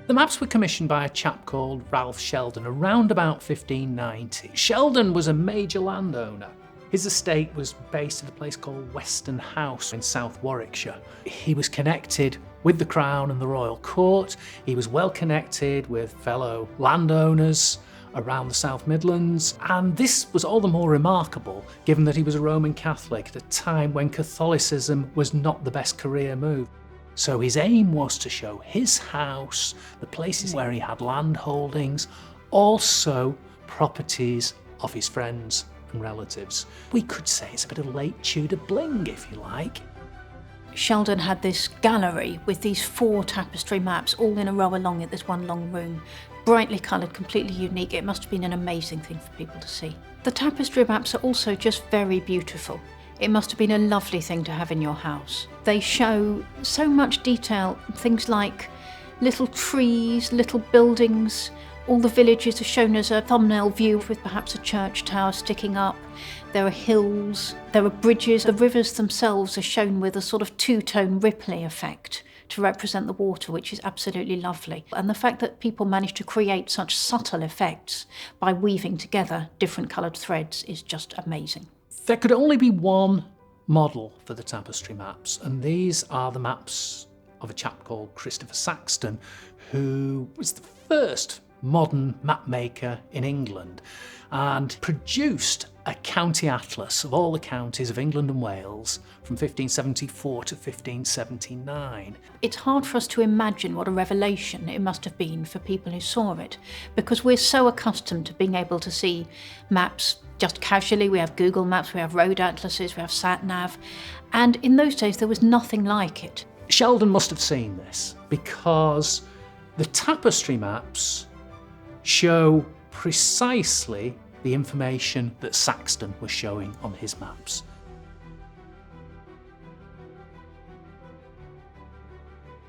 The maps were commissioned by a chap called Ralph Sheldon around about 1590. Sheldon was a major landowner. His estate was based at a place called Weston House in South Warwickshire. He was connected with the Crown and the Royal Court. He was well connected with fellow landowners around the South Midlands, and this was all the more remarkable given that he was a Roman Catholic at a time when Catholicism was not the best career move. So his aim was to show his house, the places where he had land holdings, also properties of his friends and relatives. We could say it's a bit of late Tudor bling, if you like. Sheldon had this gallery with these 4 tapestry maps all in a row along it, this one long room. Brightly coloured, completely unique. It must have been an amazing thing for people to see. The tapestry maps are also just very beautiful. It must have been a lovely thing to have in your house. They show so much detail, things like little trees, little buildings. All the villages are shown as a thumbnail view with perhaps a church tower sticking up. There are hills, there are bridges. The rivers themselves are shown with a sort of two-tone ripply effect to represent the water, which is absolutely lovely. And the fact that people managed to create such subtle effects by weaving together different coloured threads is just amazing. There could only be one model for the tapestry maps, and these are the maps of a chap called Christopher Saxton, who was the first modern map maker in England and produced a county atlas of all the counties of England and Wales from 1574 to 1579. It's hard for us to imagine what a revelation it must have been for people who saw it, because we're so accustomed to being able to see maps just casually. We have Google Maps, we have road atlases, we have sat-nav, and in those days there was nothing like it. Sheldon must have seen this because the tapestry maps show precisely the information that Saxton was showing on his maps.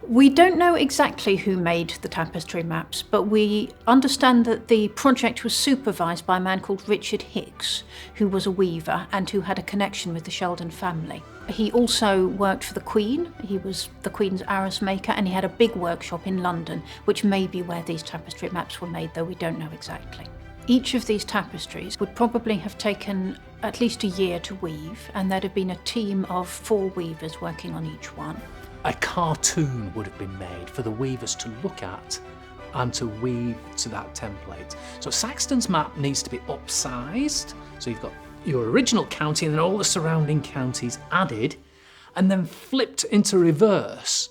We don't know exactly who made the tapestry maps, but we understand that the project was supervised by a man called Richard Hicks, who was a weaver and who had a connection with the Sheldon family. He also worked for the Queen. He was the Queen's arras maker, and he had a big workshop in London, which may be where these tapestry maps were made, though we don't know exactly. Each of these tapestries would probably have taken at least a year to weave, and there'd have been a team of 4 weavers working on each one. A cartoon would have been made for the weavers to look at and to weave to that template. So Saxton's map needs to be upsized. So you've got your original county and then all the surrounding counties added and then flipped into reverse.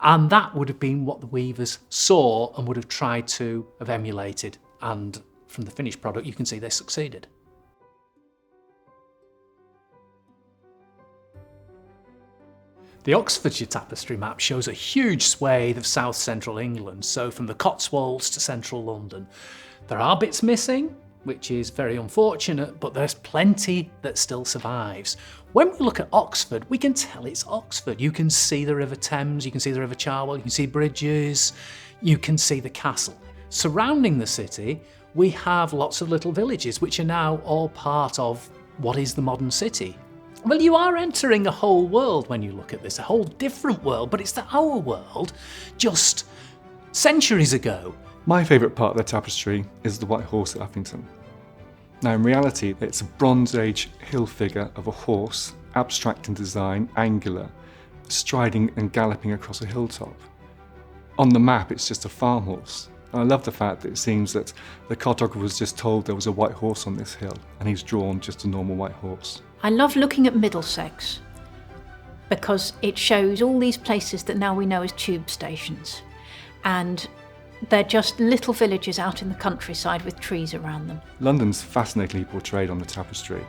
And that would have been what the weavers saw and would have tried to have emulated. And from the finished product, you can see they succeeded. The Oxfordshire tapestry map shows a huge swathe of south central England, so from the Cotswolds to central London. There are bits missing, which is very unfortunate, but there's plenty that still survives. When we look at Oxford, we can tell it's Oxford. You can see the River Thames, you can see the River Cherwell, you can see bridges, you can see the castle. Surrounding the city, we have lots of little villages, which are now all part of what is the modern city. Well, you are entering a whole world when you look at this, a whole different world, but it's our world just centuries ago. My favourite part of the tapestry is the White Horse at Uffington. Now, in reality, it's a Bronze Age hill figure of a horse, abstract in design, angular, striding and galloping across a hilltop. On the map, it's just a farm horse. And I love the fact that it seems that the cartographer was just told there was a white horse on this hill, and he's drawn just a normal white horse. I love looking at Middlesex because it shows all these places that now we know as tube stations, and they're just little villages out in the countryside with trees around them. London's fascinatingly portrayed on the tapestry.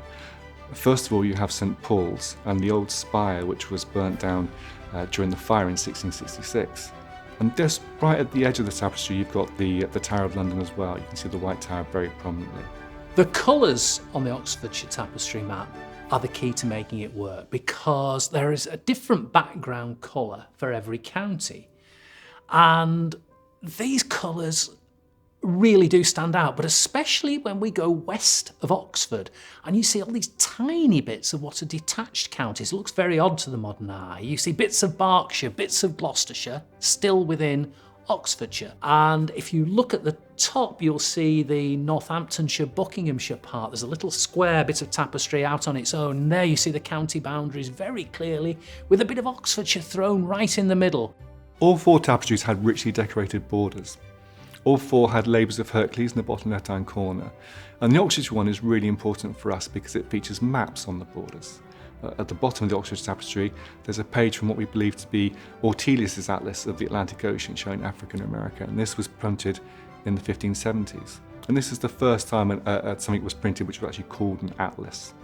First of all, you have St Paul's and the old spire, which was burnt down during the fire in 1666. And just right at the edge of the tapestry, you've got the Tower of London as well. You can see the White Tower very prominently. The colours on the Oxfordshire tapestry map are the key to making it work because there is a different background colour for every county. And these colours really do stand out, but especially when we go west of Oxford and you see all these tiny bits of what are detached counties. It looks very odd to the modern eye. You see bits of Berkshire, bits of Gloucestershire still within Oxfordshire. And if you look at the top, you'll see the Northamptonshire, Buckinghamshire part. There's a little square bit of tapestry out on its own. And there you see the county boundaries very clearly, with a bit of Oxfordshire thrown right in the middle. All 4 tapestries had richly decorated borders. All 4 had labours of Hercules in the bottom left-hand corner. And the Oxfordshire one is really important for us because it features maps on the borders. At the bottom of the Oxfordshire tapestry, there's a page from what we believe to be Ortelius's Atlas of the Atlantic Ocean showing Africa and America, and this was printed in the 1570s. And this is the first time something was printed which was actually called an atlas.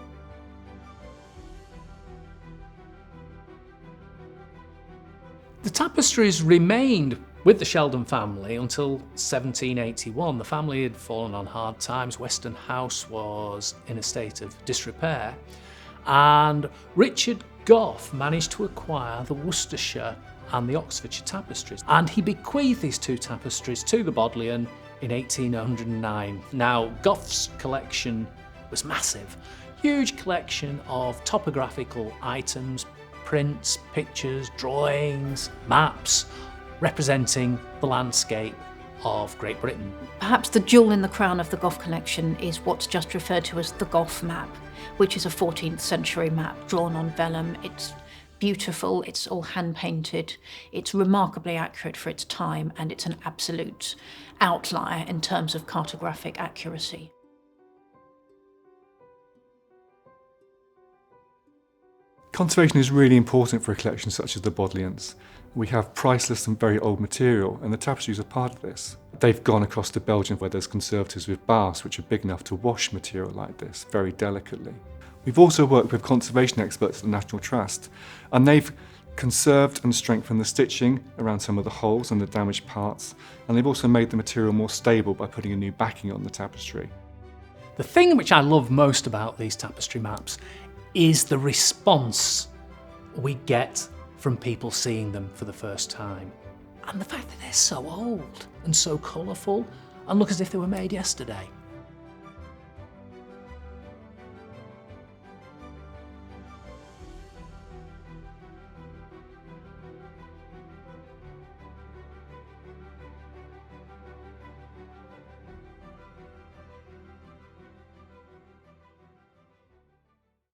The tapestries remained with the Sheldon family until 1781. The family had fallen on hard times. Weston House was in a state of disrepair. And Richard Gough managed to acquire the Worcestershire and the Oxfordshire tapestries. And he bequeathed these 2 tapestries to the Bodleian in 1809. Now, Gough's collection was massive. Huge collection of topographical items, prints, pictures, drawings, maps, representing the landscape of Great Britain. Perhaps the jewel in the crown of the Gough collection is what's just referred to as the Gough map, which is a 14th century map drawn on vellum. It's beautiful, it's all hand-painted, it's remarkably accurate for its time, and it's an absolute outlier in terms of cartographic accuracy. Conservation is really important for a collection such as the Bodleians. We have priceless and very old material, and the tapestries are part of this. They've gone across to Belgium where there's conservatories with baths which are big enough to wash material like this very delicately. We've also worked with conservation experts at the National Trust, and they've conserved and strengthened the stitching around some of the holes and the damaged parts, and they've also made the material more stable by putting a new backing on the tapestry. The thing which I love most about these tapestry maps is the response we get from people seeing them for the first time. And the fact that they're so old and so colourful and look as if they were made yesterday.